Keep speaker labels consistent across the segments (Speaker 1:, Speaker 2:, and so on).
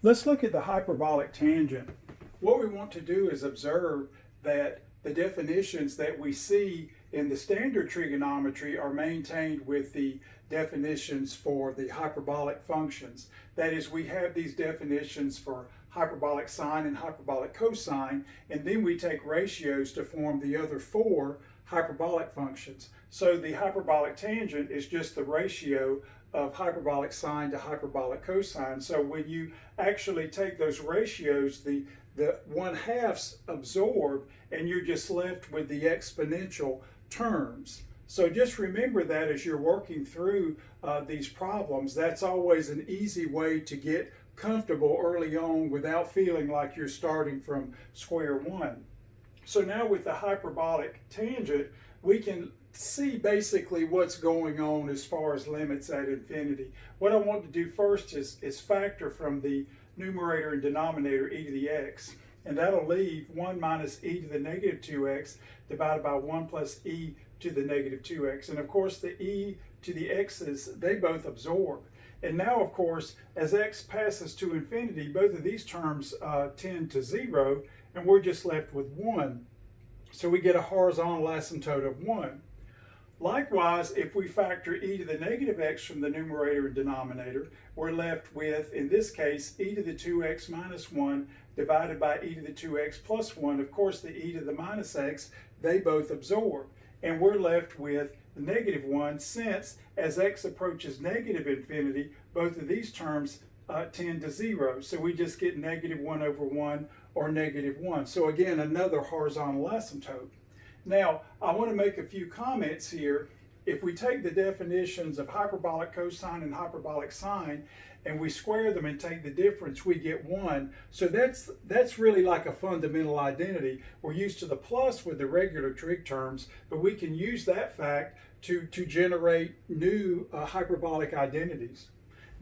Speaker 1: Let's look at the hyperbolic tangent. What we want to do is observe that the definitions that we see in the standard trigonometry are maintained with the definitions for the hyperbolic functions. That is, we have these definitions for hyperbolic sine and hyperbolic cosine, and then we take ratios to form the other four hyperbolic functions. So the hyperbolic tangent is just the ratio of hyperbolic sine to hyperbolic cosine. So when you actually take those ratios, the 1/2s absorb, and you're just left with the exponential terms. So just remember that as you're working through these problems. That's always an easy way to get comfortable early on without feeling like you're starting from square one. So now with the hyperbolic tangent, we can see basically what's going on as far as limits at infinity. What I want to do first is factor from the numerator and denominator e to the x, and that'll leave 1 minus e to the negative 2x divided by 1 plus e to the negative 2x. And of course the e to the x's, they both absorb. And now of course, as x passes to infinity, both of these terms tend to 0, and we're just left with 1. So we get a horizontal asymptote of 1. Likewise, if we factor e to the negative x from the numerator and denominator, we're left with, in this case, e to the 2x minus 1 divided by e to the 2x plus 1. Of course, the e to the minus x, they both absorb. And we're left with the negative 1, since as x approaches negative infinity, both of these terms tend to 0. So we just get negative 1 over 1 or negative 1. So again, another horizontal asymptote. Now, I want to make a few comments here. If we take the definitions of hyperbolic cosine and hyperbolic sine and we square them and take the difference, we get 1. So that's really like a fundamental identity. We're used to the plus with the regular trig terms, but we can use that fact to generate new hyperbolic identities.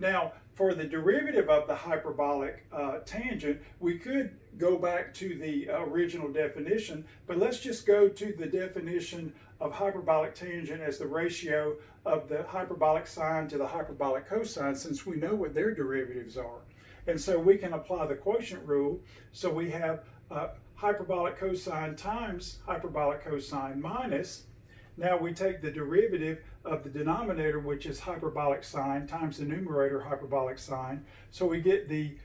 Speaker 1: Now, for the derivative of the hyperbolic tangent, we could go back to the original definition, but let's just go to the definition of hyperbolic tangent as the ratio of the hyperbolic sine to the hyperbolic cosine, since we know what their derivatives are. And so we can apply the quotient rule. So we have hyperbolic cosine times hyperbolic cosine minus. Now we take the derivative of the denominator, which is hyperbolic sine, times the numerator, hyperbolic sine. So we get the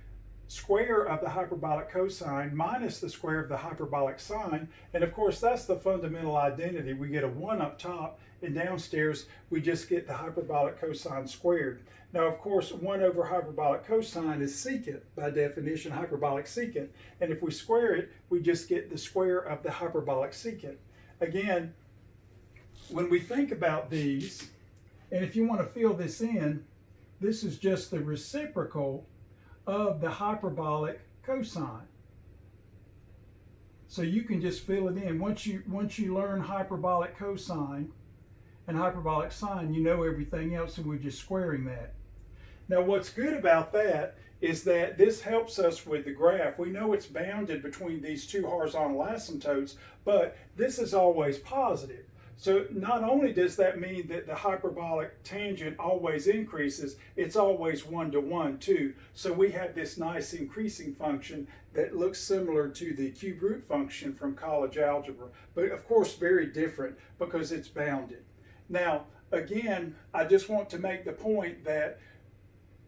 Speaker 1: square of the hyperbolic cosine minus the square of the hyperbolic sine. And of course, that's the fundamental identity. We get a 1 up top, and downstairs we just get the hyperbolic cosine squared. Now, of course, 1 over hyperbolic cosine is secant, by definition, hyperbolic secant. And if we square it, we just get the square of the hyperbolic secant. Again, when we think about these, and if you want to fill this in, this is just the reciprocal of the hyperbolic cosine. So you can just fill it in. Once you learn hyperbolic cosine and hyperbolic sine, you know everything else, and we're just squaring that. Now what's good about that is that this helps us with the graph. We know it's bounded between these two horizontal asymptotes, but this is always positive. So not only does that mean that the hyperbolic tangent always increases, it's always 1 to 1 too. So we have this nice increasing function that looks similar to the cube root function from college algebra, but of course very different because it's bounded. Now, again, I just want to make the point that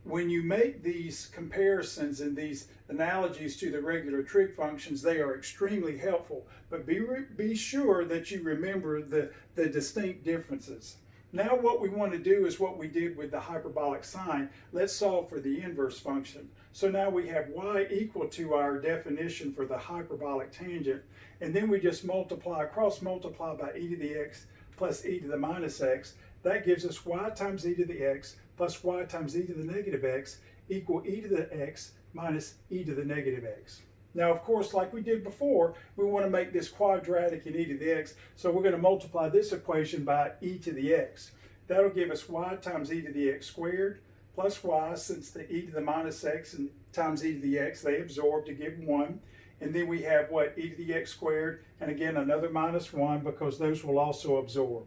Speaker 1: when you make these comparisons and these analogies to the regular trig functions, they are extremely helpful. But be sure that you remember the distinct differences. Now what we want to do is what we did with the hyperbolic sine. Let's solve for the inverse function. So now we have y equal to our definition for the hyperbolic tangent, and then we just cross multiply by e to the x plus e to the minus x. That gives us y times e to the x plus y times e to the negative x equal e to the x minus e to the negative x. Now, of course, like we did before, we want to make this quadratic in e to the x, so we're going to multiply this equation by e to the x. That'll give us y times e to the x squared plus y, since the e to the minus x and times e to the x, they absorb to give 1. And then we have what? E to the x squared, and again another minus 1 because those will also absorb.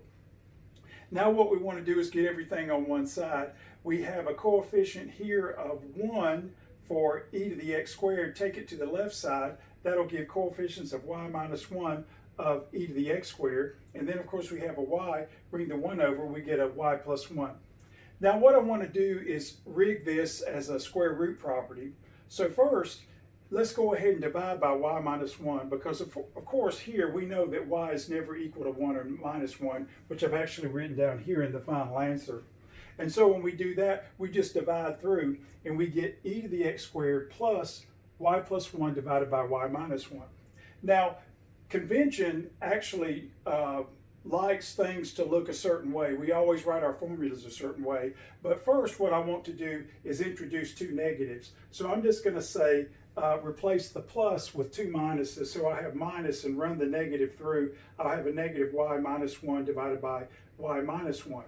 Speaker 1: Now what we want to do is get everything on one side. We have a coefficient here of 1 for e to the x squared, take it to the left side. That'll give coefficients of y minus 1 of e to the x squared. And then, of course, we have a y. Bring the 1 over, we get a y plus 1. Now, what I want to do is rig this as a square root property. So first, let's go ahead and divide by y minus 1, because of course here we know that y is never equal to 1 or minus 1, which I've actually written down here in the final answer. And so when we do that, we just divide through and we get e to the x squared plus y plus 1 divided by y minus 1. Now, convention actually likes things to look a certain way. We always write our formulas a certain way. But first, what I want to do is introduce two negatives. So I'm just going to say replace the plus with two minuses. So I have minus and run the negative through. I'll have a negative y minus 1 divided by y minus 1.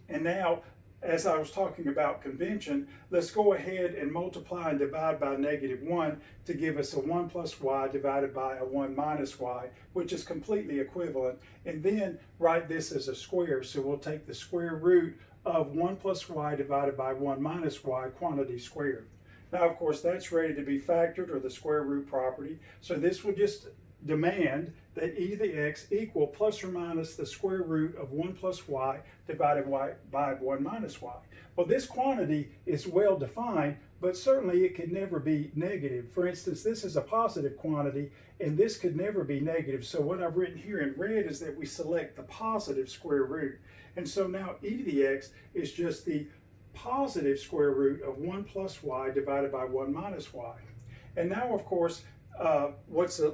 Speaker 1: And now, as I was talking about convention, let's go ahead and multiply and divide by negative 1 to give us a 1 plus y divided by a 1 minus y, which is completely equivalent. And then write this as a square. So we'll take the square root of 1 plus y divided by 1 minus y, quantity squared. Now, of course, that's ready to be factored, or the square root property. So this will just demand that e to the x equal plus or minus the square root of 1 plus y divided by 1 minus y. Well, this quantity is well defined, but certainly it could never be negative. For instance, this is a positive quantity, and this could never be negative. So what I've written here in red is that we select the positive square root. And so now e to the x is just the positive square root of 1 plus y divided by 1 minus y. And now, of course, what's a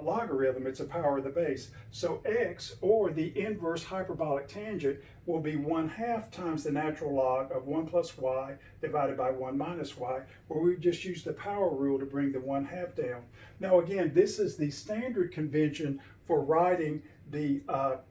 Speaker 1: logarithm? It's a power of the base. So x, or the inverse hyperbolic tangent, will be 1/2 times the natural log of 1 plus y divided by 1 minus y, where we just use the power rule to bring the 1/2 down. Now again, this is the standard convention for writing the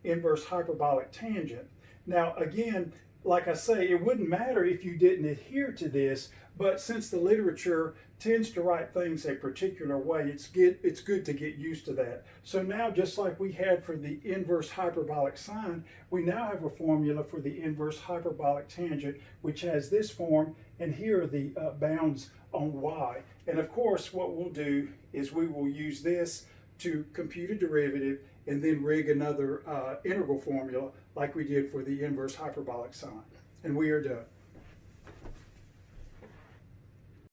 Speaker 1: inverse hyperbolic tangent. Now again, like I say, it wouldn't matter if you didn't adhere to this, but since the literature tends to write things a particular way, it's good to get used to that. So now, just like we had for the inverse hyperbolic sine, we now have a formula for the inverse hyperbolic tangent, which has this form, and here are the bounds on y. And of course, what we'll do is we will use this to compute a derivative and then rig another integral formula like we did for the inverse hyperbolic sine. And we are done.